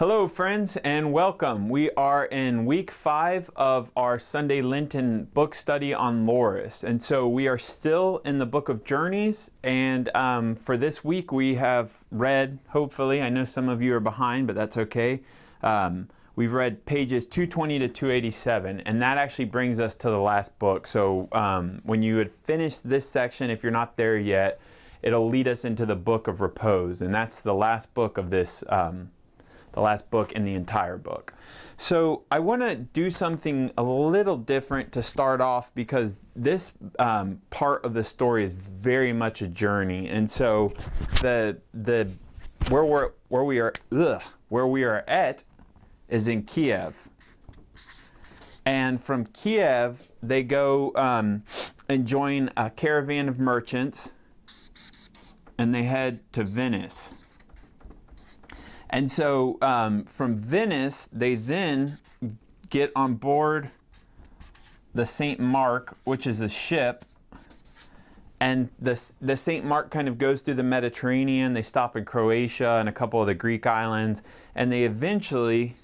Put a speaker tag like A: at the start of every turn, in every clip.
A: Hello friends and welcome. We are in week 5 of our Sunday Lenten book study on Laurus. And so we are still in the book of Journeys, and for this week we have read, hopefully, I know some of you are behind, but that's okay. We've read pages 220 to 287, and that actually brings us to the last book. So when you had finished this section, if you're not there yet, it'll lead us into the book of repose, and that's the last book of this the last book in the entire book. So I want to do something a little different to start off, because this part of the story is very much a journey. And so where we are at is in Kiev. And from Kiev they go and join a caravan of merchants, and they head to Venice. And so from Venice, they then get on board the St. Mark, which is a ship. And the St. Mark kind of goes through the Mediterranean. They stop in Croatia and a couple of the Greek islands. And they eventually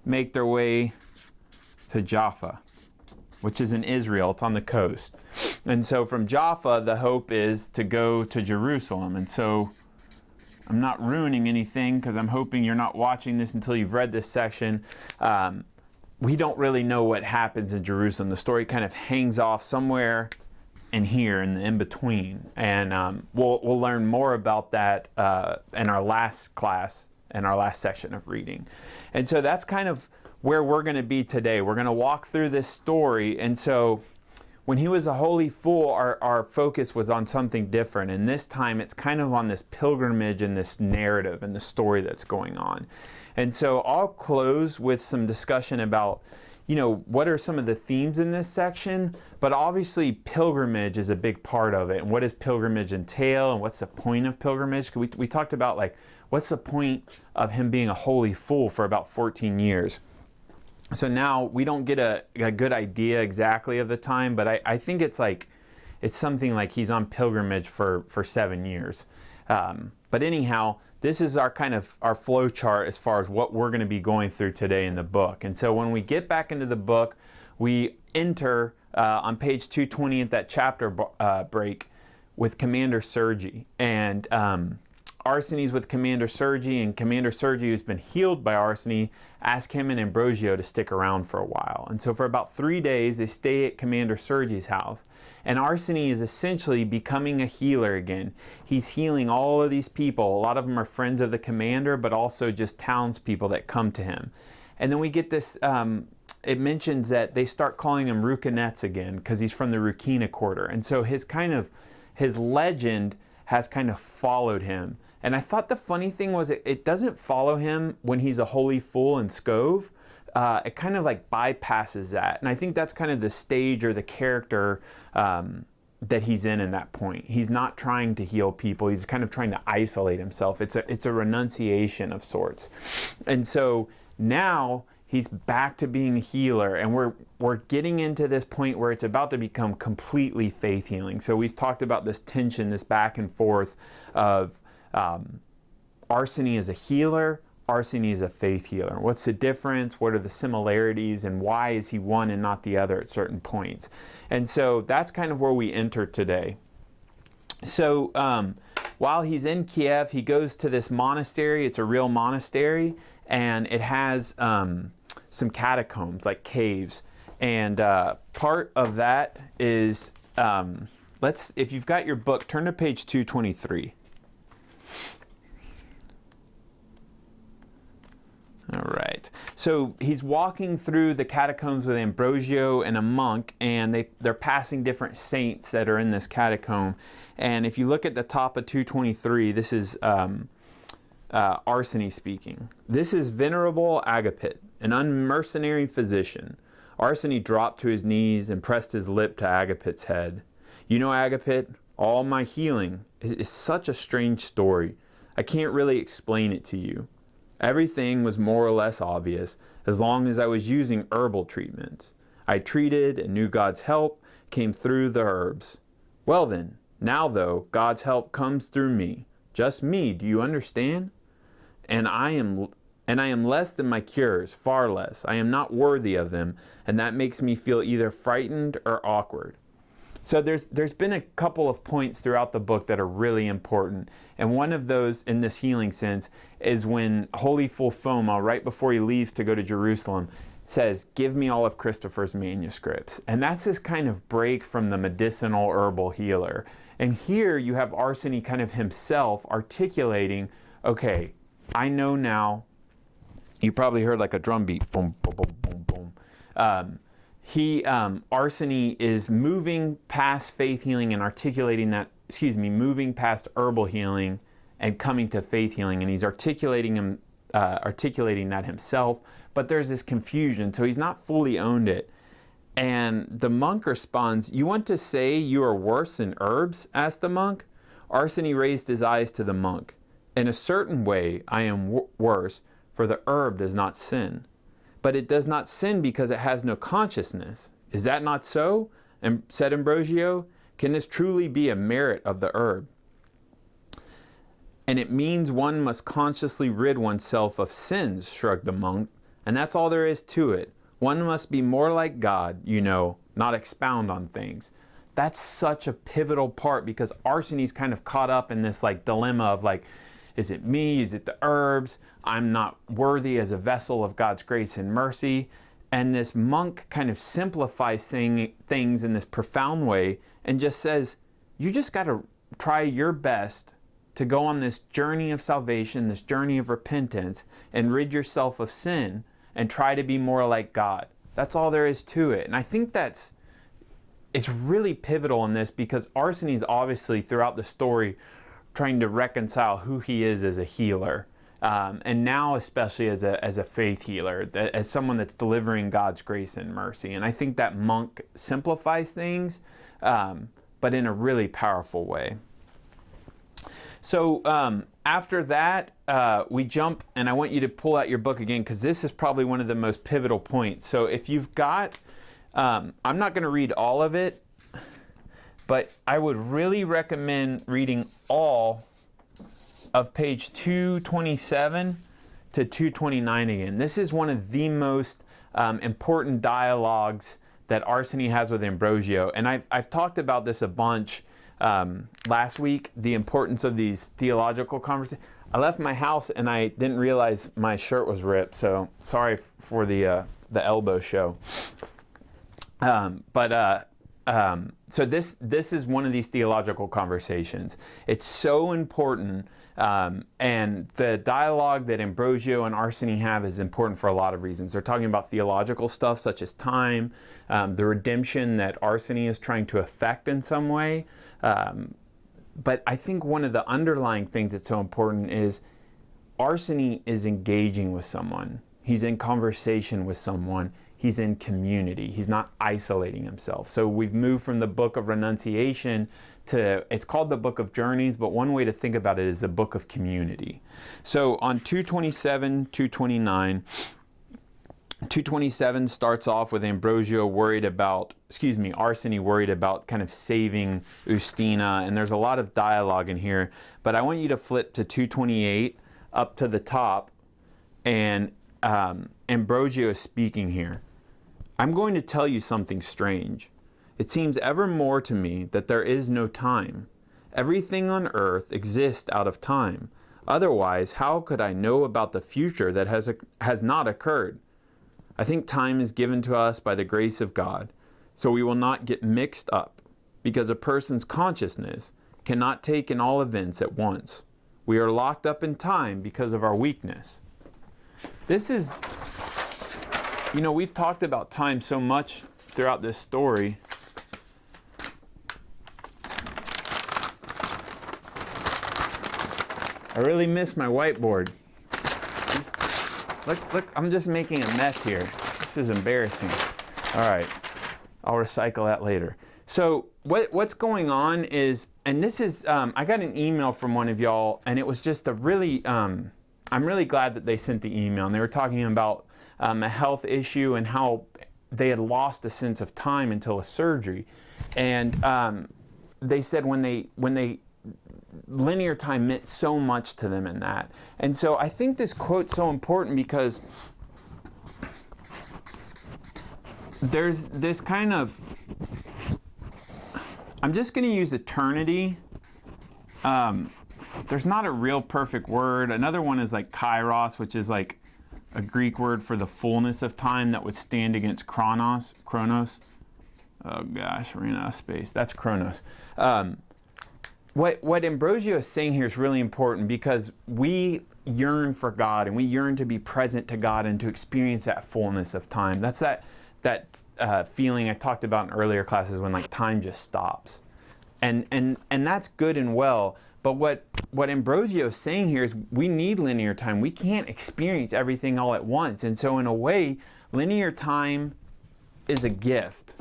A: make their way to Jaffa, which is in Israel. It's on the coast. And so from Jaffa, the hope is to go to Jerusalem. And so I'm not ruining anything, because I'm hoping you're not watching this until you've read this section. We don't really know what happens in Jerusalem. The story kind of hangs off somewhere in here, in the in-between. And we'll learn more about that in our last class, in our last section of reading. And so that's kind of where we're going to be today. We're going to walk through this story. And so when he was a holy fool, our focus was on something different. And this time it's kind of on this pilgrimage and this narrative and the story that's going on. And so I'll close with some discussion about, what are some of the themes in this section. But obviously pilgrimage is a big part of it. And what does pilgrimage entail? And what's the point of pilgrimage? We talked about, what's the point of him being a holy fool for about 14 years? So now we don't get a good idea exactly of the time, but I think it's something like he's on pilgrimage for 7 years. But anyhow, this is our flow chart as far as what we're going to be going through today in the book. And so when we get back into the book, we enter on page 220 at that chapter break with Commander Sergi. And Arsene's with Commander Sergi, and Commander Sergi, who's been healed by Arsene, ask him and Ambrosio to stick around for a while. And so for about 3 days, they stay at Commander Sergi's house. And Arsene is essentially becoming a healer again. He's healing all of these people. A lot of them are friends of the commander, but also just townspeople that come to him. And then we get this, it mentions that they start calling him Rukinets again, because he's from the Rukina quarter. And so his legend has kind of followed him. And I thought the funny thing was it doesn't follow him when he's a holy fool in Scove. It kind of bypasses that. And I think that's kind of the stage or the character that he's in that point. He's not trying to heal people. He's kind of trying to isolate himself. It's a renunciation of sorts. And so now he's back to being a healer, and we're getting into this point where it's about to become completely faith healing. So we've talked about this tension, this back and forth of Arsene is a healer, Arsene is a faith healer. What's the difference? What are the similarities? And why is he one and not the other at certain points? And so that's kind of where we enter today. So while he's in Kiev, he goes to this monastery. It's a real monastery, and it has some catacombs, like caves. And part of that is, if you've got your book, turn to page 223. All right. So he's walking through the catacombs with Ambrosio and a monk, and they're passing different saints that are in this catacomb. And if you look at the top of 223, this is Arsene speaking. This is Venerable Agapit, an unmercenary physician. Arsene dropped to his knees and pressed his lip to Agapit's head. You know, Agapit, all my healing is such a strange story. I can't really explain it to you. Everything was more or less obvious as long as I was using herbal treatments. I treated and knew God's help came through the herbs. Well then, now though, God's help comes through me. Just me, do you understand? And I am and I am less than my cures, far less. I am not worthy of them, and that makes me feel either frightened or awkward. So there's been a couple of points throughout the book that are really important. And one of those in this healing sense is when Holy Fulfoma, right before he leaves to go to Jerusalem, says, give me all of Christopher's manuscripts. And that's this kind of break from the medicinal herbal healer. And here you have Arseny kind of himself articulating, okay, I know now. You probably heard like a drum beat, boom, boom, boom, boom, boom. Arseny is moving past faith healing and articulating that, moving past herbal healing and coming to faith healing. And he's articulating that himself, but there's this confusion. So he's not fully owned it. And the monk responds, you want to say you are worse than herbs? Asked the monk. Arseny raised his eyes to the monk. In a certain way, I am worse, for the herb does not sin. But it does not sin because it has no consciousness. Is that not so? And said Ambrosio, can this truly be a merit of the herb? And it means one must consciously rid oneself of sins, shrugged the monk. And that's all there is to it. One must be more like God, not expound on things. That's such a pivotal part because Arseny's kind of caught up in this dilemma of is it me? Is it the herbs? I'm not worthy as a vessel of God's grace and mercy. And this monk kind of simplifies things in this profound way and just says, you just got to try your best to go on this journey of salvation, this journey of repentance, and rid yourself of sin and try to be more like God. That's all there is to it. And I think it's really pivotal in this because Arseny's obviously throughout the story trying to reconcile who he is as a healer, and now especially as a faith healer, as someone that's delivering God's grace and mercy. And I think that monk simplifies things, but in a really powerful way. So after that, we jump, and I want you to pull out your book again, because this is probably one of the most pivotal points. So if you've got, I'm not going to read all of it, but I would really recommend reading all of page 227 to 229 again. This is one of the most important dialogues that Arseny has with Ambrosio. And I've talked about this a bunch last week, the importance of these theological conversations. I left my house and I didn't realize my shirt was ripped, so sorry for the elbow show. So this is one of these theological conversations. It's so important, and the dialogue that Ambrosio and Arseny have is important for a lot of reasons. They're talking about theological stuff such as time, the redemption that Arseny is trying to effect in some way. But I think one of the underlying things that's so important is Arseny is engaging with someone. He's in conversation with someone. He's in community. He's not isolating himself. So we've moved from the book of renunciation to, it's called the book of journeys, but one way to think about it is the book of community. So on 227, 229, 227 starts off with Arseny worried about kind of saving Ustina, and there's a lot of dialogue in here, but I want you to flip to 228 up to the top, and Ambrosio is speaking here. I'm going to tell you something strange. It seems ever more to me that there is no time. Everything on earth exists out of time. Otherwise, how could I know about the future that has not occurred? I think time is given to us by the grace of God, so we will not get mixed up, because a person's consciousness cannot take in all events at once. We are locked up in time because of our weakness. This is, we've talked about time so much throughout this story. I really miss my whiteboard. Look, I'm just making a mess here. This is embarrassing. All right, I'll recycle that later. So what's going on is, and this is, I got an email from one of y'all, and it was just a really, I'm really glad that they sent the email, and they were talking about a health issue and how they had lost a sense of time until a surgery. And they said when they linear time meant so much to them in that. And so I think this quote's so important because there's this kind of, I'm just going to use eternity. There's not a real perfect word. Another one is like kairos, which is like a Greek word for the fullness of time that would stand against chronos. Oh gosh, ran out of space. That's chronos. What Ambrosio is saying here is really important because we yearn for God and we yearn to be present to God and to experience that fullness of time. That's that feeling I talked about in earlier classes when like time just stops. And that's good and well. But what Ambrosio is saying here is we need linear time. We can't experience everything all at once. And so in a way, linear time is a gift.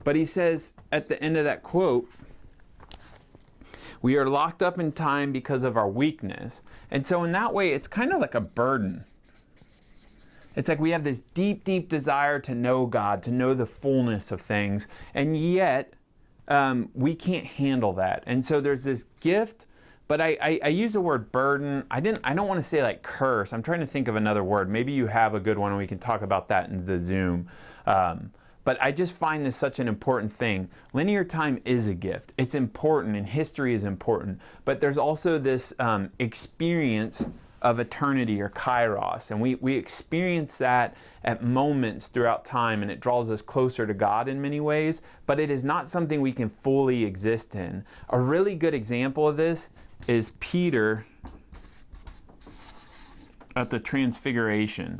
A: But he says at the end of that quote, we are locked up in time because of our weakness. And so in that way, it's kind of like a burden. It's like we have this deep, deep desire to know God, to know the fullness of things. And yet, we can't handle that. And so there's this gift, but I use the word burden. I don't want to say like curse. I'm trying to think of another word. Maybe you have a good one and we can talk about that in the Zoom. But I just find this such an important thing. Linear time is a gift. It's important and history is important. But there's also this experience of eternity or kairos. And we experience that at moments throughout time, and it draws us closer to God in many ways, but it is not something we can fully exist in. A really good example of this is Peter at the Transfiguration.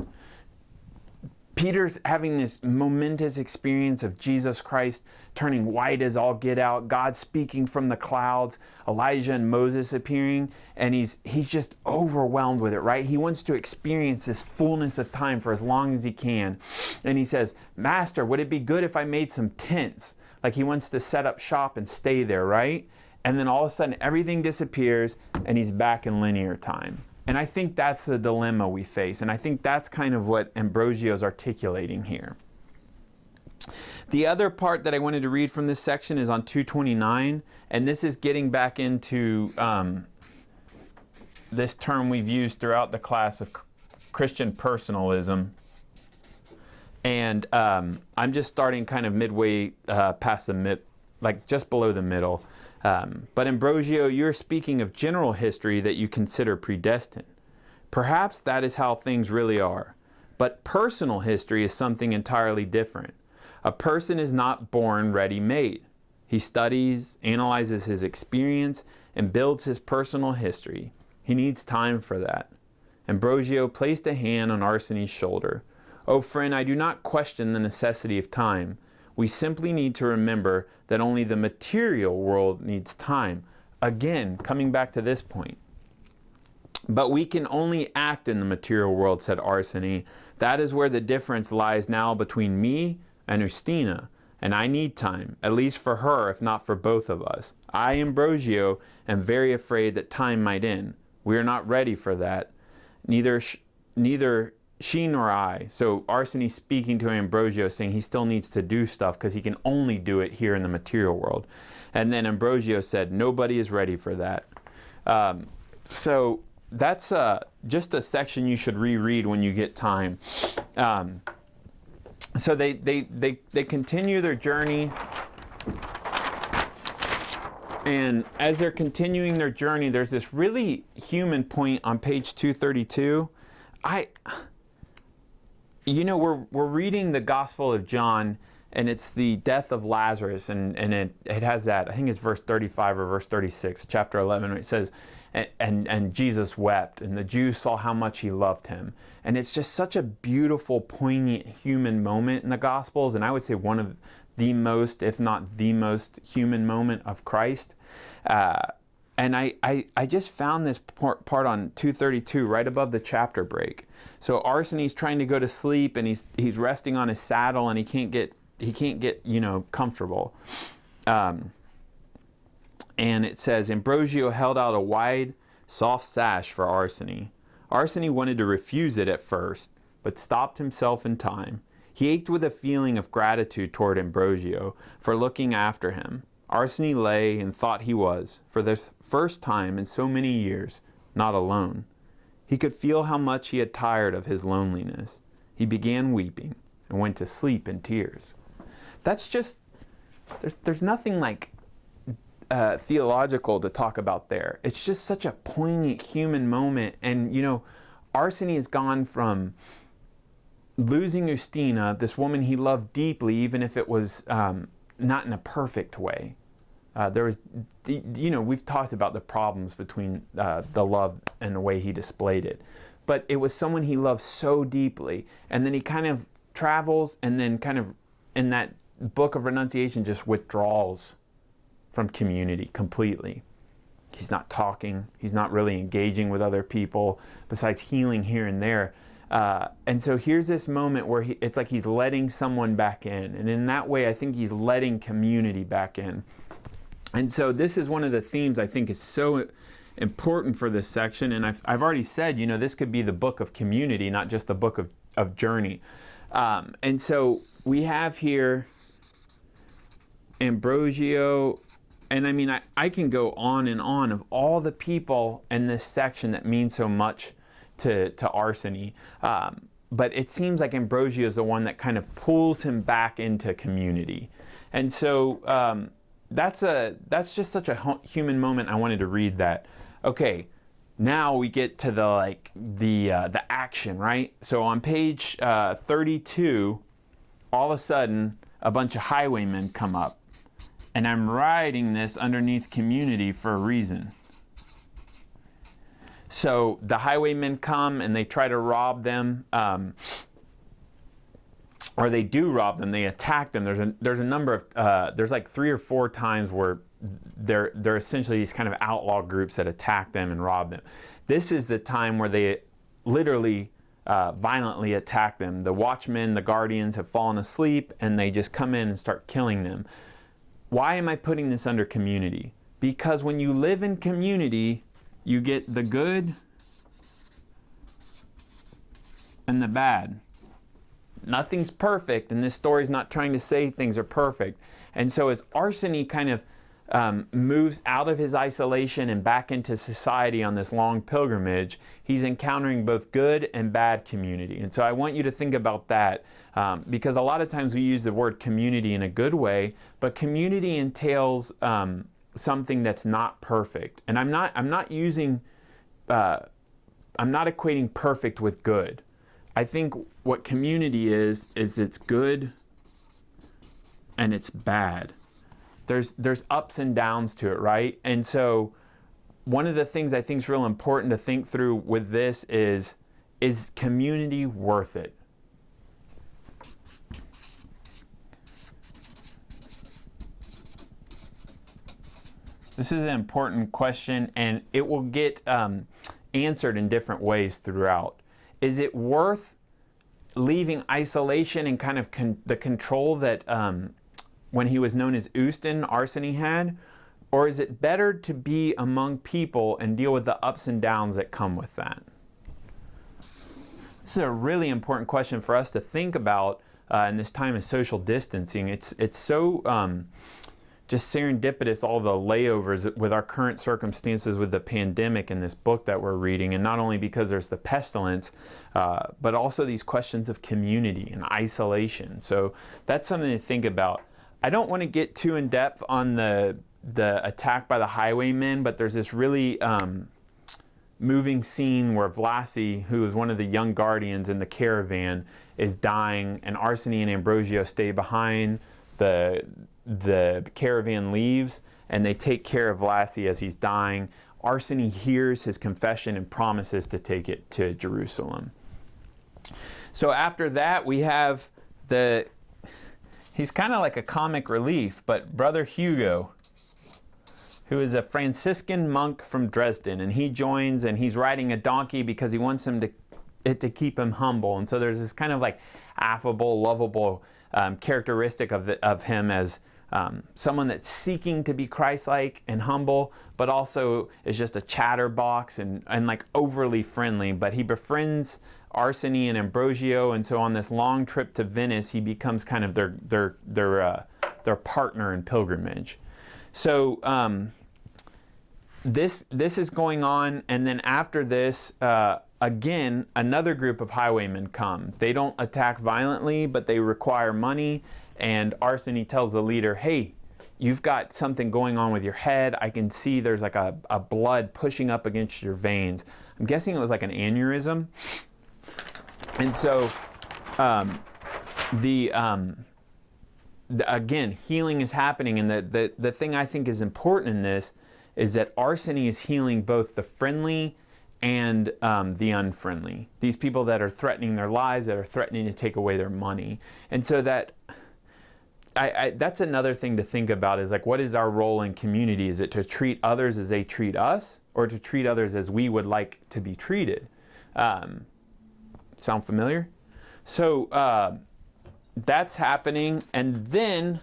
A: Peter's having this momentous experience of Jesus Christ turning white as all get out, God speaking from the clouds, Elijah and Moses appearing, and he's just overwhelmed with it, right? He wants to experience this fullness of time for as long as he can. And he says, Master, would it be good if I made some tents? Like he wants to set up shop and stay there, right? And then all of a sudden everything disappears and he's back in linear time. And I think that's the dilemma we face. And I think that's kind of what Ambrosio is articulating here. The other part that I wanted to read from this section is on 229. And this is getting back into this term we've used throughout the class of Christian personalism. And I'm just starting kind of midway past the like just below the middle. But Ambrosio, you're speaking of general history that you consider predestined. Perhaps that is how things really are. But personal history is something entirely different. A person is not born ready-made. He studies, analyzes his experience, and builds his personal history. He needs time for that. Ambrosio placed a hand on Arsene's shoulder. Oh, friend, I do not question the necessity of time. We simply need to remember that only the material world needs time. Again, coming back to this point. But we can only act in the material world, said Arsene. That is where the difference lies now between me and Ustina. And I need time, at least for her, if not for both of us. I, Ambrosio, am very afraid that time might end. We are not ready for that. Neither she nor I. So Arsene speaking to Ambrosio, saying he still needs to do stuff because he can only do it here in the material world. And then Ambrosio said, nobody is ready for that. So that's just a section you should reread when you get time. So they continue their journey. And as they're continuing their journey, there's this really human point on page 232. We're reading the Gospel of John, and it's the death of Lazarus, and it has that, I think it's verse 35 or verse 36, chapter 11, where it says, and Jesus wept, and the Jews saw how much he loved him. And it's just such a beautiful, poignant human moment in the Gospels, and I would say one of the most, if not the most, human moment of Christ. And I just found this part on 232 right above the chapter break. So Arsene's trying to go to sleep, and he's resting on his saddle, and he can't get comfortable. And it says, Ambrosio held out a wide, soft sash for Arsene. Arsene wanted to refuse it at first, but stopped himself in time. He ached with a feeling of gratitude toward Ambrosio for looking after him. Arseny lay and thought he was, for the first time in so many years, not alone. He could feel how much he had tired of his loneliness. He began weeping and went to sleep in tears. That's just, there's nothing like theological to talk about there. It's just such a poignant human moment. And, you know, Arseny has gone from losing Justina, this woman he loved deeply, even if it was not in a perfect way. There was, you know, we've talked about the problems between the love and the way he displayed it. But it was someone he loved so deeply. And then he kind of travels and then kind of in that book of renunciation just withdraws from community completely. He's not talking. He's not really engaging with other people besides healing here and there. And so here's this moment where it's like he's letting someone back in. And in that way, I think he's letting community back in. And so this is one of the themes I think is so important for this section. And I've already said, you know, this could be the book of community, not just the book of journey. And so we have here Ambrosio, and I mean, I can go on and on of all the people in this section that mean so much to Arseny. But it seems like Ambrosio is the one that kind of pulls him back into community. And so that's just such a human moment. I wanted to read that. Okay, now we get to the action, right? So on page 32, all of a sudden, a bunch of highwaymen come up. And I'm writing this underneath community for a reason. So the highwaymen come and they try to rob them, or they do rob them. They attack them. There's a number of there's like 3 or 4 times where they're essentially these kind of outlaw groups that attack them and rob them. This is the time where they literally violently attack them. The watchmen, the guardians have fallen asleep, and they just come in and start killing them. Why am I putting this under community? Because when you live in community, you get the good and the bad. Nothing's perfect, and this story's not trying to say things are perfect. And so as Arseny kind of moves out of his isolation and back into society on this long pilgrimage, he's encountering both good and bad community. And so I want you to think about that, because a lot of times we use the word community in a good way, but community entails something that's not perfect. And I'm not equating perfect with good. I think what community is it's good and it's bad. There's ups and downs to it, right? And so one of the things I think is real important to think through with this is community worth it? This is an important question, and it will get answered in different ways throughout. Is it worth leaving isolation and kind of the control that when he was known as Euston, Arseny had? Or is it better to be among people and deal with the ups and downs that come with that? This is a really important question for us to think about in this time of social distancing. It's so just serendipitous, all the layovers with our current circumstances with the pandemic in this book that we're reading, and not only because there's the pestilence, but also these questions of community and isolation. So that's something to think about. I don't want to get too in depth on the attack by the highwaymen, but there's this really moving scene where Vlasy, who is one of the young guardians in the caravan, is dying, and Arseny and Ambrosio stay behind. The caravan leaves, and they take care of Vlasy as he's dying. Arseny hears his confession and promises to take it to Jerusalem. So after that, we have he's kind of like a comic relief, but Brother Hugo, who is a Franciscan monk from Dresden, and he joins, and he's riding a donkey because he wants it to keep him humble. And so there's this kind of like affable, lovable characteristic of him as someone that's seeking to be Christ-like and humble, but also is just a chatterbox and like overly friendly. But he befriends Arseny and Ambrosio, and so on this long trip to Venice, he becomes kind of their partner in pilgrimage. So this is going on, and then after this, again, another group of highwaymen come. They don't attack violently, but they require money, and Arseny tells the leader, hey, you've got something going on with your head. I can see there's like a blood pushing up against your veins. I'm guessing it was like an aneurysm. And so again, healing is happening, and the thing I think is important in this is that Arseny is healing both the friendly and the unfriendly. These people that are threatening their lives, that are threatening to take away their money. And so that that's another thing to think about, is like, what is our role in community? Is it to treat others as they treat us, or to treat others as we would like to be treated? Sound familiar? So that's happening, and then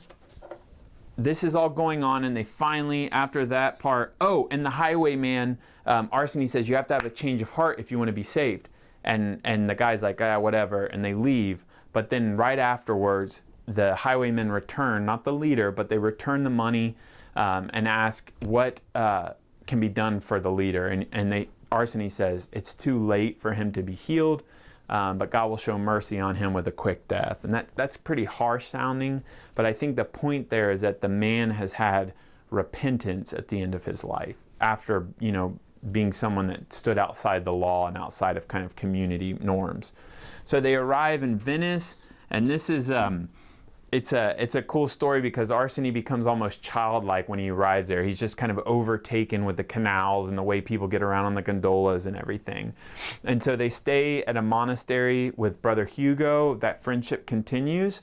A: this is all going on, and they finally, after that part, and the highwayman, Arseny says, you have to have a change of heart if you want to be saved. And the guy's like, whatever, and they leave. But then right afterwards, the highwaymen return, not the leader, but they return the money and ask what can be done for the leader. And Arseny says, it's too late for him to be healed, but God will show mercy on him with a quick death. And that's pretty harsh sounding, but I think the point there is that the man has had repentance at the end of his life, after, being someone that stood outside the law and outside of kind of community norms. So they arrive in Venice, and this is it's a cool story, because Arseny becomes almost childlike when he arrives there. He's just kind of overtaken with the canals and the way people get around on the gondolas and everything. And so they stay at a monastery with Brother Hugo. That friendship continues.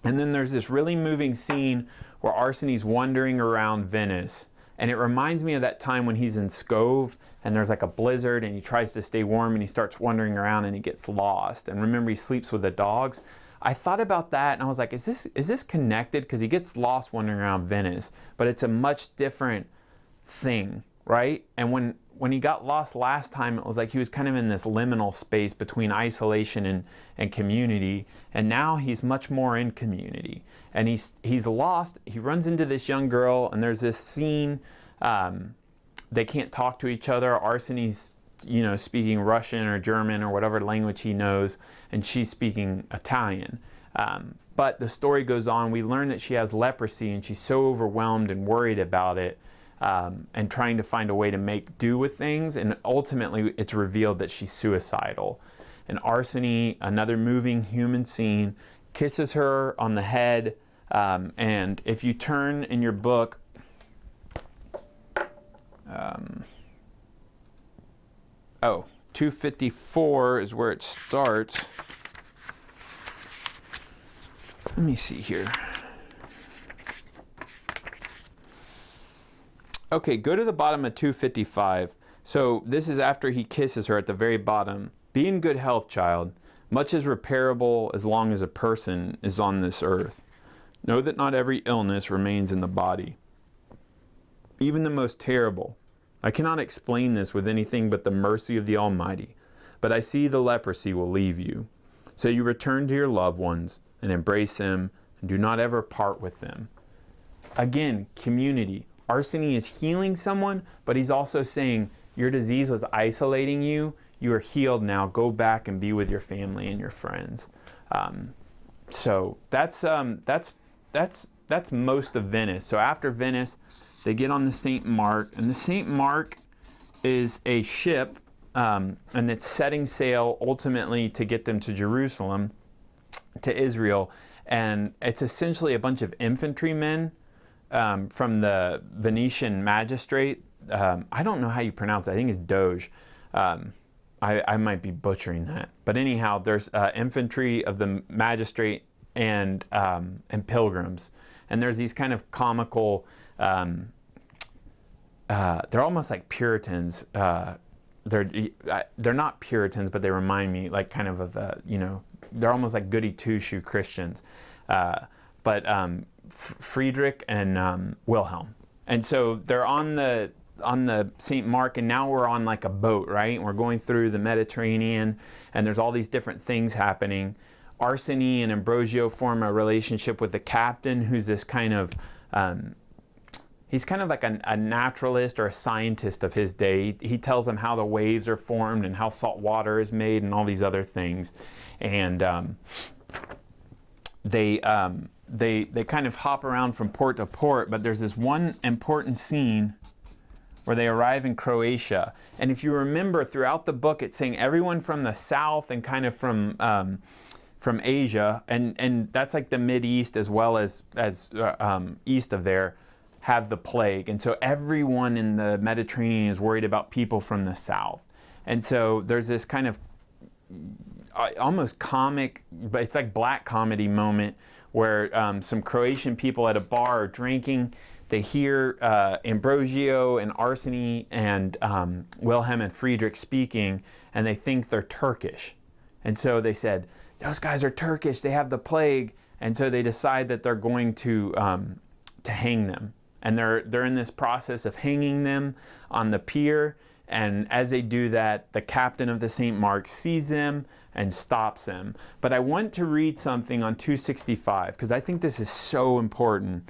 A: And then there's this really moving scene where Arseny's wandering around Venice. And it reminds me of that time when he's in Scove and there's like a blizzard and he tries to stay warm and he starts wandering around and he gets lost. And remember, he sleeps with the dogs. I thought about that and I was like, is this connected? Because he gets lost wandering around Venice, but it's a much different thing, right? And when he got lost last time, it was like he was kind of in this liminal space between isolation and community. And now he's much more in community. And he's lost. He runs into this young girl, and there's this scene. They can't talk to each other. Arseny's, speaking Russian or German or whatever language he knows, and she's speaking Italian. But the story goes on. We learn that she has leprosy, and she's so overwhelmed and worried about it, and trying to find a way to make do with things. And ultimately, it's revealed that she's suicidal. And Arseny, another moving human scene, kisses her on the head. And if you turn in your book, 254 is where it starts. Let me see here. Okay, go to the bottom of 255. So this is after he kisses her at the very bottom. Be in good health, child. Much is repairable as long as a person is on this earth. Know that not every illness remains in the body, even the most terrible. I cannot explain this with anything but the mercy of the Almighty, but I see the leprosy will leave you. So you return to your loved ones and embrace them, and do not ever part with them. Again, community. Arseny is healing someone, but he's also saying, your disease was isolating you. You are healed now. Go back and be with your family and your friends. So that's most of Venice. So after Venice, they get on the St. Mark, and the St. Mark is a ship, and it's setting sail ultimately to get them to Jerusalem, to Israel. And it's essentially a bunch of infantrymen from the Venetian magistrate. I don't know how you pronounce it. I think it's Doge. I might be butchering that. But anyhow, there's infantry of the magistrate and pilgrims. And there's these kind of comical, they're almost like Puritans. They're not Puritans, but they remind me like kind of the, they're almost like goody two-shoe Christians. But Friedrich and Wilhelm. And so they're on the St. Mark, and now we're on like a boat, right? And we're going through the Mediterranean, and there's all these different things happening. Arseny and Ambrosio form a relationship with the captain, who's this kind of He's kind of like a naturalist or a scientist of his day. He tells them how the waves are formed and how salt water is made and all these other things. And they kind of hop around from port to port, but there's this one important scene where they arrive in Croatia. And if you remember throughout the book, it's saying everyone from the south and kind of from Asia, and that's like the Mideast as well as east of there, have the plague. And so everyone in the Mediterranean is worried about people from the south. And so there's this kind of almost comic, but it's like black comedy moment where some Croatian people at a bar are drinking. They hear Ambrosio and Arseny and Wilhelm and Friedrich speaking, and they think they're Turkish. And so they said, those guys are Turkish, they have the plague. And so they decide that they're going to hang them. And they're in this process of hanging them on the pier. And as they do that, the captain of the St. Mark sees them and stops them. But I want to read something on 265 because I think this is so important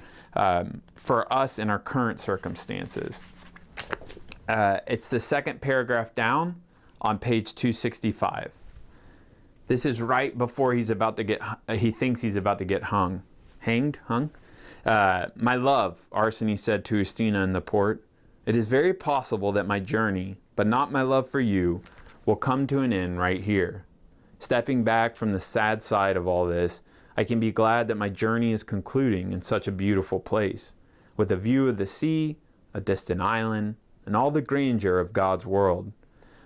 A: for us in our current circumstances. It's the second paragraph down on page 265. This is right before he thinks he's about to get hung. My love, Arseny said to Ustina in the port, it is very possible that my journey, but not my love for you, will come to an end right here. Stepping back from the sad side of all this, I can be glad that my journey is concluding in such a beautiful place, with a view of the sea, a distant island, and all the grandeur of God's world.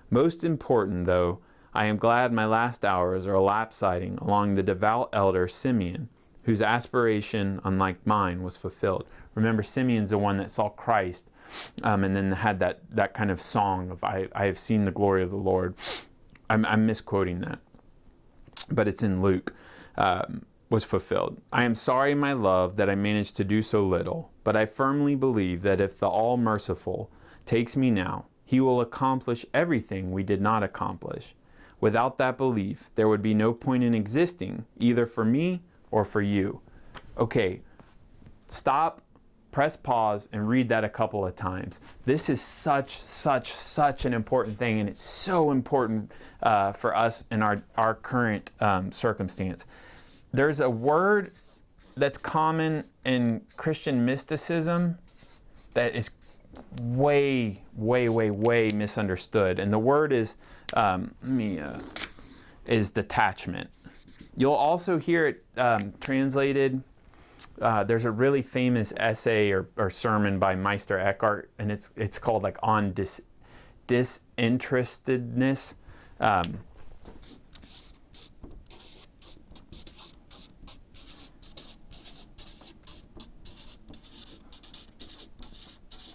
A: Most important, though, I am glad my last hours are elapsing along the devout elder Simeon, whose aspiration, unlike mine, was fulfilled. Remember, Simeon's the one that saw Christ, and then had that kind of song of, I have seen the glory of the Lord. I'm misquoting that, but it's in Luke, was fulfilled. I am sorry, my love, that I managed to do so little, but I firmly believe that if the All-Merciful takes me now, He will accomplish everything we did not accomplish. Without that belief, there would be no point in existing, either for me or for you. Okay, stop, press pause, and read that a couple of times. This is such an important thing, and it's so important for us in our current circumstance. There's a word that's common in Christian mysticism that is way misunderstood, and the word is detachment. You'll also hear it translated. There's a really famous essay or sermon by Meister Eckhart, and it's called like on disinterestedness.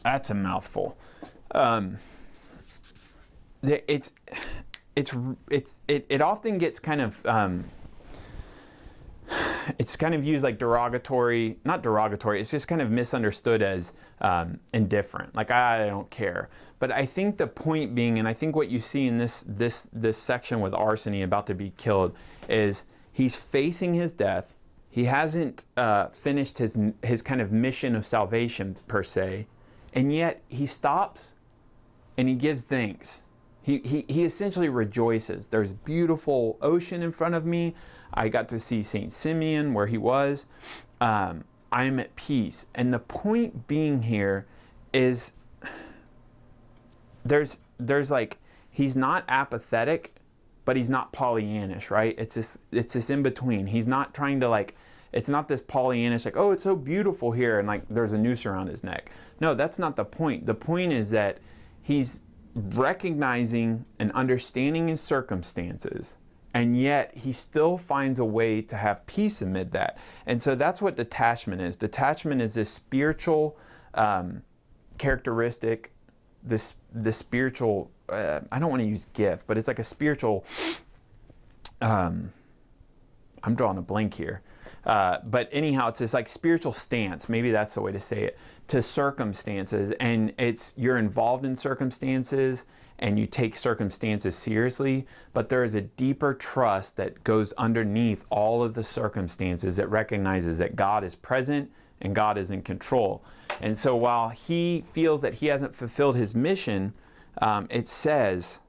A: That's a mouthful. It often gets kind of it's kind of used like derogatory, not derogatory, it's just kind of misunderstood as indifferent, like I don't care. But I think the point being, and I think what you see in this section with Arseny about to be killed, is he's facing his death. He hasn't finished his kind of mission of salvation per se, and yet he stops and he gives thanks. He essentially rejoices. There's beautiful ocean in front of me. I got to see St. Simeon where he was. I'm at peace. And the point being here is there's like, he's not apathetic, but he's not Pollyannish, right? It's this in between. He's not trying to like, it's not this Pollyannish like, oh, it's so beautiful here, and like there's a noose around his neck. No, that's not the point. The point is that he's recognizing and understanding his circumstances, and yet he still finds a way to have peace amid that. And so that's what detachment is. Detachment is this spiritual characteristic, this spiritual, I don't want to use gift, but it's like a spiritual, I'm drawing a blank here. But anyhow, it's this like spiritual stance, maybe that's the way to say it, to circumstances. And you're involved in circumstances and you take circumstances seriously, but there is a deeper trust that goes underneath all of the circumstances that recognizes that God is present and God is in control. And so while he feels that he hasn't fulfilled his mission, it says,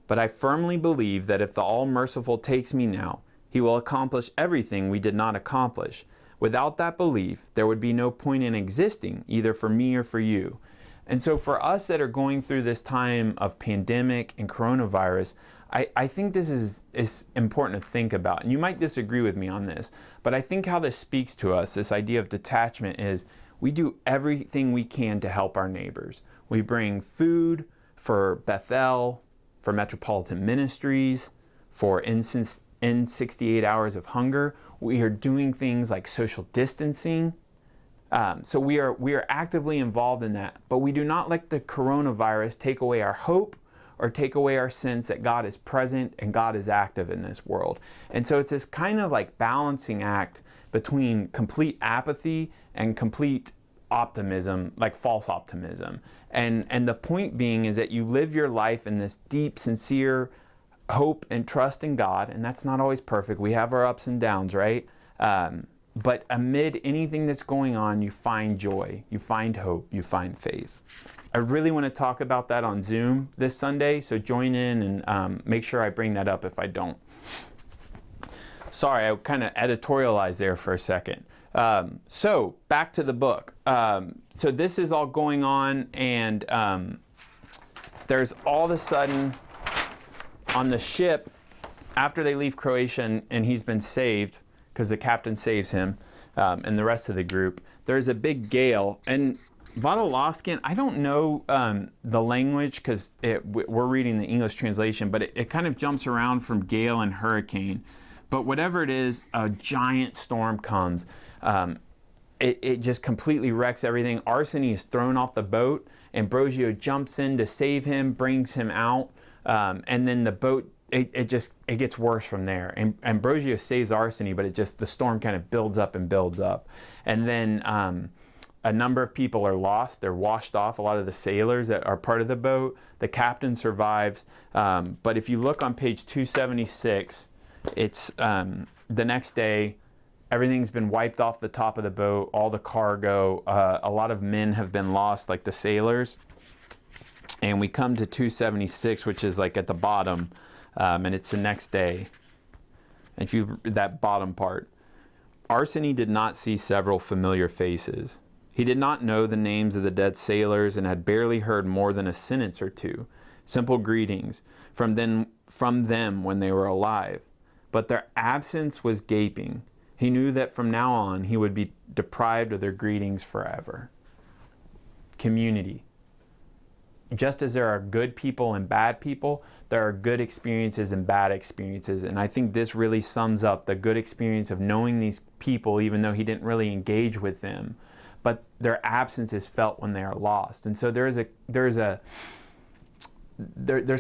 A: "But I firmly believe that if the All-Merciful takes me now, he will accomplish everything we did not accomplish. Without that belief, there would be no point in existing, either for me or for you." And so for us that are going through this time of pandemic and coronavirus, I think this is important to think about. And you might disagree with me on this, but I think how this speaks to us, this idea of detachment, is we do everything we can to help our neighbors. We bring food for Bethel, for Metropolitan Ministries, for in 68 Hours of Hunger. We are doing things like social distancing. So we are actively involved in that, but we do not let the coronavirus take away our hope or take away our sense that God is present and God is active in this world. And so it's this kind of like balancing act between complete apathy and complete optimism, like false optimism. And the point being is that you live your life in this deep, sincere hope and trust in God, and that's not always perfect. We have our ups and downs, right? But amid anything that's going on, you find joy, you find hope, you find faith. I really want to talk about that on Zoom this Sunday, so join in and make sure I bring that up if I don't. Sorry, I kind of editorialized there for a second. So back to the book. So this is all going on, and there's all of a sudden on the ship, after they leave Croatia and he's been saved, because the captain saves him and the rest of the group, there's a big gale. And Vodolazkin, I don't know the language because we're reading the English translation, but it kind of jumps around from gale and hurricane. But whatever it is, a giant storm comes. It just completely wrecks everything. Arseny is thrown off the boat. Ambrosio jumps in to save him, brings him out. And then the boat, it gets worse from there. And Ambrosio saves Arseny, but the storm kind of builds up and builds up. And then a number of people are lost. They're washed off, a lot of the sailors that are part of the boat. The captain survives. But if you look on page 276, it's the next day, everything's been wiped off the top of the boat, all the cargo. A lot of men have been lost, like the sailors. And we come to 276, which is like at the bottom, and it's the next day. And if you that bottom part, Arseny did not see several familiar faces. He did not know the names of the dead sailors and had barely heard more than a sentence or two, simple greetings from them when they were alive. But their absence was gaping. He knew that from now on he would be deprived of their greetings forever. Community. Just as there are good people and bad people, there are good experiences and bad experiences. And I think this really sums up the good experience of knowing these people, even though he didn't really engage with them. But their absence is felt when they are lost. And so there's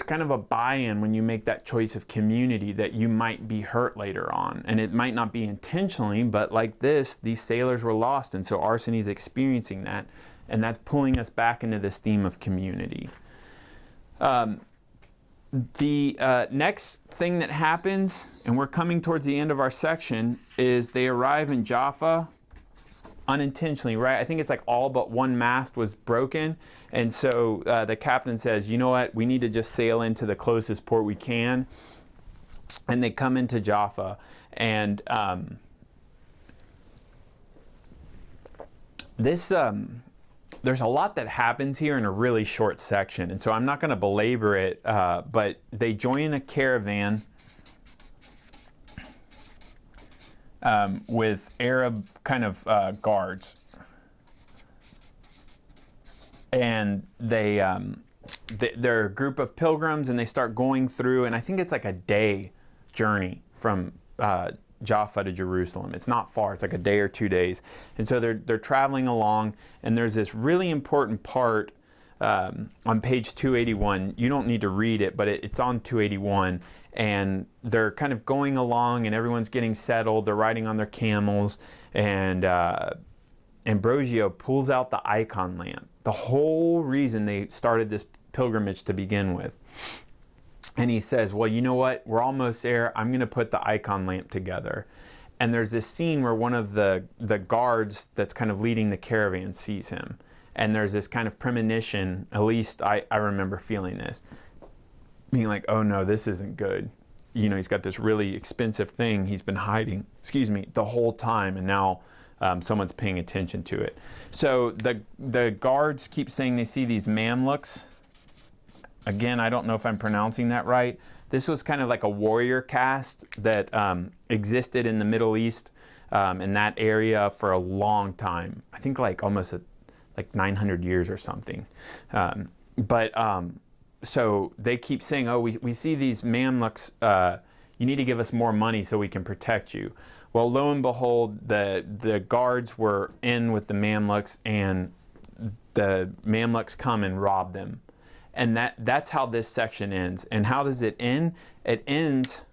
A: kind of a buy-in when you make that choice of community that you might be hurt later on. And it might not be intentionally, but like this, these sailors were lost. And so Arseny's experiencing that. And that's pulling us back into this theme of community. The next thing that happens, and we're coming towards the end of our section, is they arrive in Jaffa unintentionally, right? I think it's like all but one mast was broken. And so the captain says, you know what, we need to just sail into the closest port we can. And they come into Jaffa. And there's a lot that happens here in a really short section. And so I'm not going to belabor it, but they join a caravan with Arab kind of guards. And they're a group of pilgrims, and they start going through, and I think it's like a day journey from Jaffa to Jerusalem. It's not far. It's like a day or 2 days. And so they're traveling along, and there's this really important part on page 281. You don't need to read it, but it's on 281. And they're kind of going along, and everyone's getting settled. They're riding on their camels, and Ambrosio pulls out the icon lamp. The whole reason they started this pilgrimage to begin with. And he says, well, you know what? We're almost there. I'm going to put the icon lamp together. And there's this scene where one of the guards that's kind of leading the caravan sees him. And there's this kind of premonition, at least I remember feeling this, being like, oh no, this isn't good. You know, he's got this really expensive thing he's been hiding, the whole time, and now someone's paying attention to it. So the guards keep saying they see these mamluks. Again, I don't know if I'm pronouncing that right. This was kind of like a warrior caste that existed in the Middle East, in that area for a long time. I think like almost like 900 years or something. So they keep saying, oh, we see these mamluks, you need to give us more money so we can protect you. Well, lo and behold, the guards were in with the mamluks, and the mamluks come and rob them. And that's how this section ends. And how does it end? It ends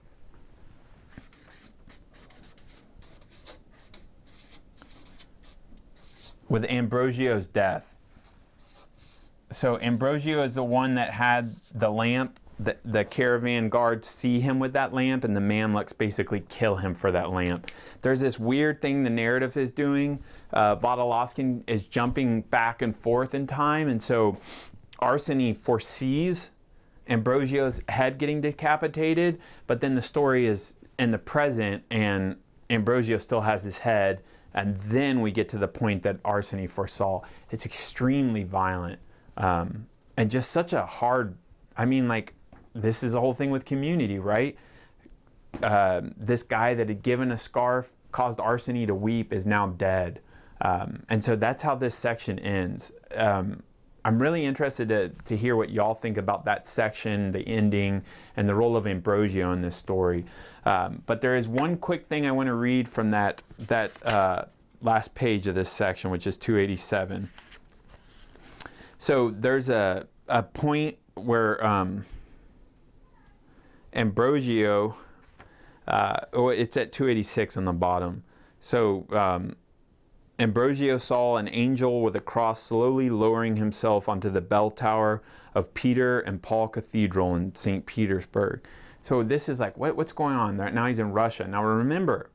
A: with Ambrosio's death. So Ambrosio is the one that had the lamp. The caravan guards see him with that lamp, and the mamluks basically kill him for that lamp. There's this weird thing the narrative is doing. Vodolazkin is jumping back and forth in time, and so Arseny foresees Ambrosio's head getting decapitated, but then the story is in the present, and Ambrosio still has his head, and then we get to the point that Arseny foresaw. It's extremely violent, and just such a hard, this is the whole thing with community, right? This guy that had given a scarf, caused Arseny to weep, is now dead. And so that's how this section ends. I'm really interested to hear what y'all think about that section, the ending, and the role of Ambrosio in this story. But there is one quick thing I want to read from that last page of this section, which is 287. So there's a point where Ambrosio, it's at 286 on the bottom. So Ambrosio saw an angel with a cross slowly lowering himself onto the bell tower of Peter and Paul Cathedral in St. Petersburg. So this is like, what's going on there? Now he's in Russia. Now remember,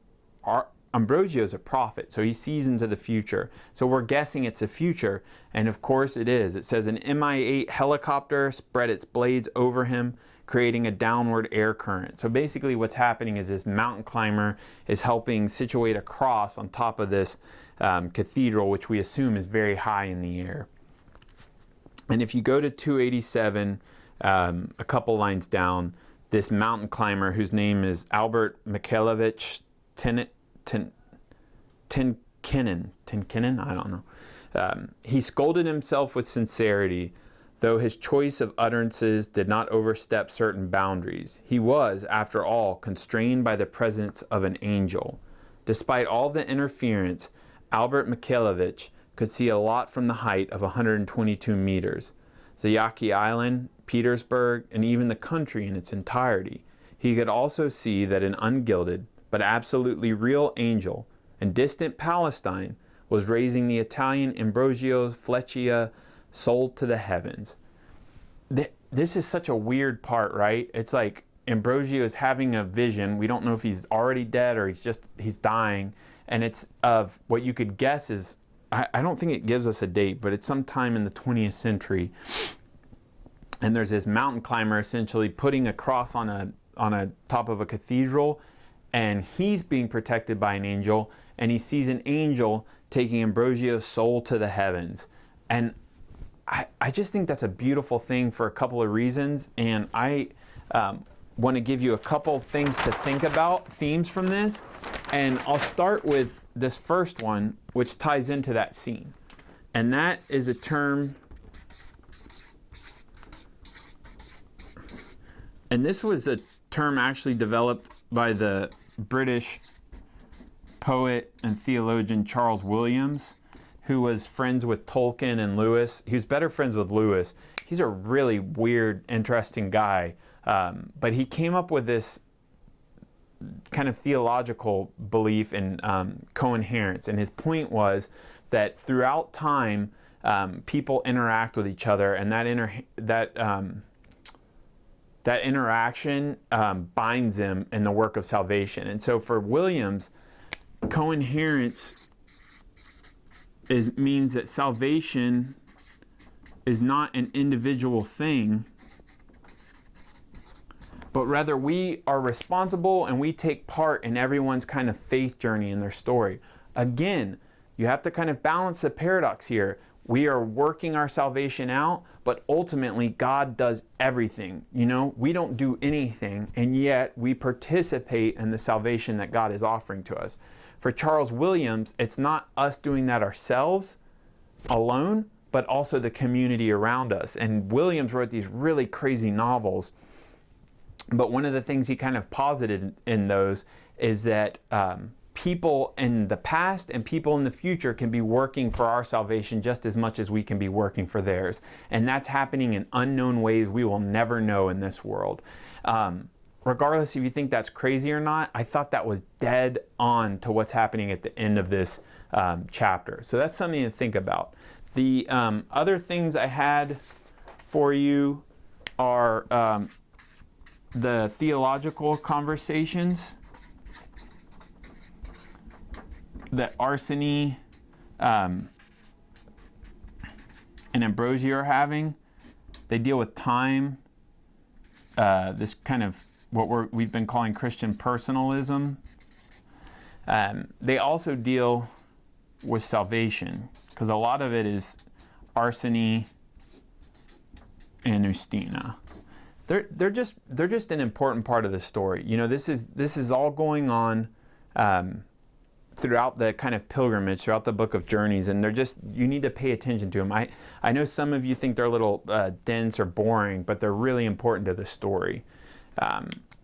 A: Ambrosio is a prophet, so he sees into the future. So we're guessing it's the future, and of course it is. It says an Mi-8 helicopter spread its blades over him, creating a downward air current. So basically what's happening is this mountain climber is helping situate a cross on top of this cathedral, which we assume is very high in the air. And if you go to 287, a couple lines down, this mountain climber, whose name is Albert Mikhailovich Tenkinen, I don't know. He scolded himself with sincerity, though his choice of utterances did not overstep certain boundaries. He was, after all, constrained by the presence of an angel. Despite all the interference, Albert Mikhailovich could see a lot from the height of 122 meters. Zayaki Island, Petersburg, and even the country in its entirety. He could also see that an ungilded, but absolutely real angel in distant Palestine was raising the Italian Ambrosio Fleccia soul to the heavens. This is such a weird part, right? It's like Ambrosio is having a vision. We don't know if he's already dead or he's dying. And it's of what you could guess is, I don't think it gives us a date, but it's sometime in the 20th century. And there's this mountain climber essentially putting a cross on a top of a cathedral, and he's being protected by an angel, and he sees an angel taking Ambrosio's soul to the heavens. And I just think that's a beautiful thing for a couple of reasons, and I want to give you a couple things to think about, themes from this, and I'll start with this first one, which ties into that scene. And that is a term, and this was a term actually developed by the British poet and theologian Charles Williams, who was friends with Tolkien and Lewis. He was better friends with Lewis. He's a really weird, interesting guy. But he came up with this kind of theological belief in coherence. And his point was that throughout time, people interact with each other, and that interaction binds them in the work of salvation. And so for Williams, coherence means that salvation is not an individual thing, but rather we are responsible and we take part in everyone's kind of faith journey in their story. Again, you have to kind of balance the paradox here. We are working our salvation out, but ultimately God does everything. You know, we don't do anything, and yet we participate in the salvation that God is offering to us. For Charles Williams, it's not us doing that ourselves alone, but also the community around us. And Williams wrote these really crazy novels, but one of the things he kind of posited in those is that people in the past and people in the future can be working for our salvation just as much as we can be working for theirs. And that's happening in unknown ways we will never know in this world. Regardless if you think that's crazy or not, I thought that was dead on to what's happening at the end of this chapter. So that's something to think about. The other things I had for you are the Theological Conversations that Arseny and Ambrosio are having. They deal with time, this kind of what we've been calling Christian personalism. They also deal with salvation, because a lot of it is Arseny and Ustina. They're just an important part of the story. You know, this is all going on throughout the kind of pilgrimage, throughout the book of Journeys, and you need to pay attention to them. I know some of you think they're a little dense or boring, but they're really important to the story.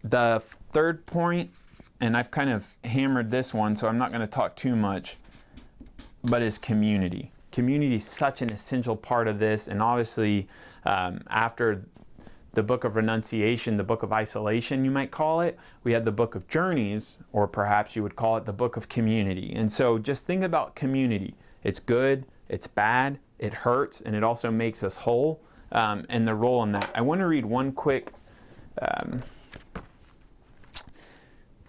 A: The third point, and I've kind of hammered this one, so I'm not going to talk too much, but is community. Community is such an essential part of this, and obviously after the book of renunciation, the book of isolation, you might call it, we had the book of journeys, or perhaps you would call it the book of community. And so just think about community. It's good, it's bad, it hurts, and it also makes us whole, and the role in that. I want to read one quick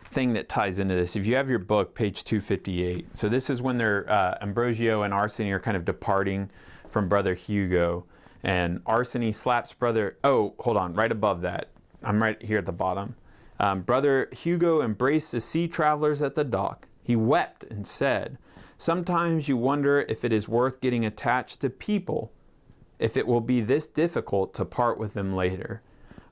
A: thing that ties into this. If you have your book, page 258. So this is when Ambrosio and Arseny are kind of departing from Brother Hugo. And Arseny slaps Brother... Oh, hold on. Right above that. I'm right here at the bottom. Brother Hugo embraced the sea travelers at the dock. He wept and said, "Sometimes you wonder if it is worth getting attached to people, if it will be this difficult to part with them later."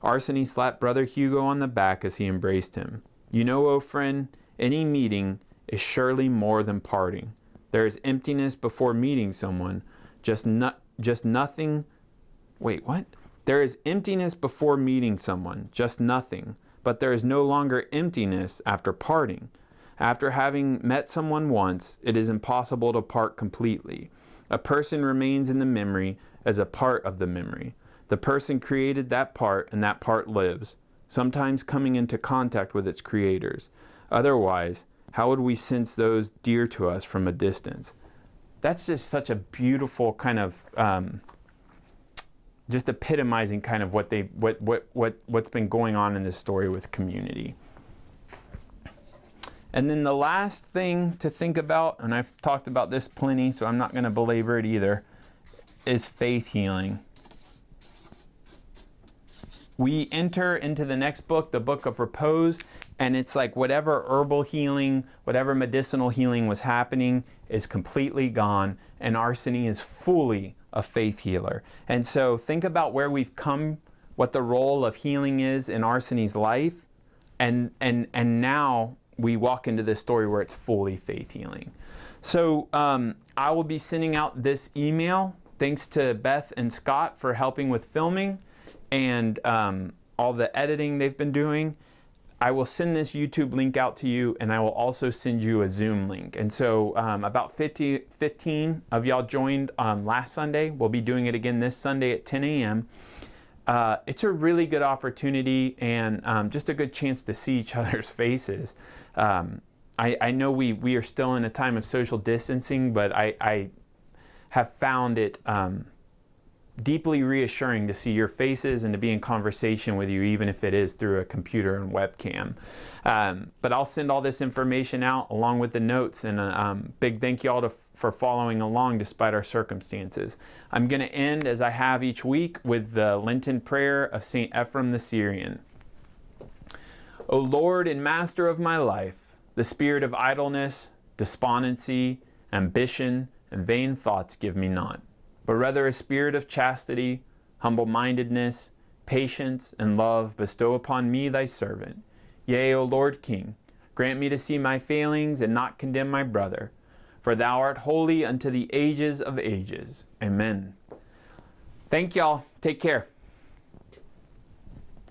A: Arseny slapped Brother Hugo on the back as he embraced him. "You know, O friend, any meeting is surely more than parting. There is emptiness before meeting someone, just nothing... Wait, what? There is emptiness before meeting someone, just nothing, but there is no longer emptiness after parting. After having met someone once, it is impossible to part completely. A person remains in the memory as a part of the memory. The person created that part, and that part lives, sometimes coming into contact with its creators. Otherwise, how would we sense those dear to us from a distance?" That's just such a beautiful kind of... just epitomizing kind of what's been going on in this story with community. And then the last thing to think about, and I've talked about this plenty, so I'm not going to belabor it either, is faith healing. We enter into the next book, the Book of Repose, and it's like whatever herbal healing, whatever medicinal healing was happening is completely gone, and Arseny is fully a faith healer. And so think about where we've come, what the role of healing is in Arseny's life, and now we walk into this story where it's fully faith healing. So I will be sending out this email. Thanks to Beth and Scott for helping with filming and all the editing they've been doing. I will send this YouTube link out to you, and I will also send you a Zoom link. And so about 15 of y'all joined last Sunday. We'll be doing it again this Sunday at 10 a.m. It's a really good opportunity and just a good chance to see each other's faces. I know we are still in a time of social distancing, but I have found it deeply reassuring to see your faces and to be in conversation with you, even if it is through a computer and webcam. But I'll send all this information out along with the notes, and big thank you all for following along despite our circumstances. I'm going to end, as I have each week, with the Lenten prayer of St. Ephrem the Syrian. O Lord and Master of my life, the spirit of idleness, despondency, ambition, and vain thoughts give me not, but rather a spirit of chastity, humble-mindedness, patience, and love bestow upon me thy servant. Yea, O Lord King, grant me to see my failings and not condemn my brother, for thou art holy unto the ages of ages. Amen. Thank y'all. Take care.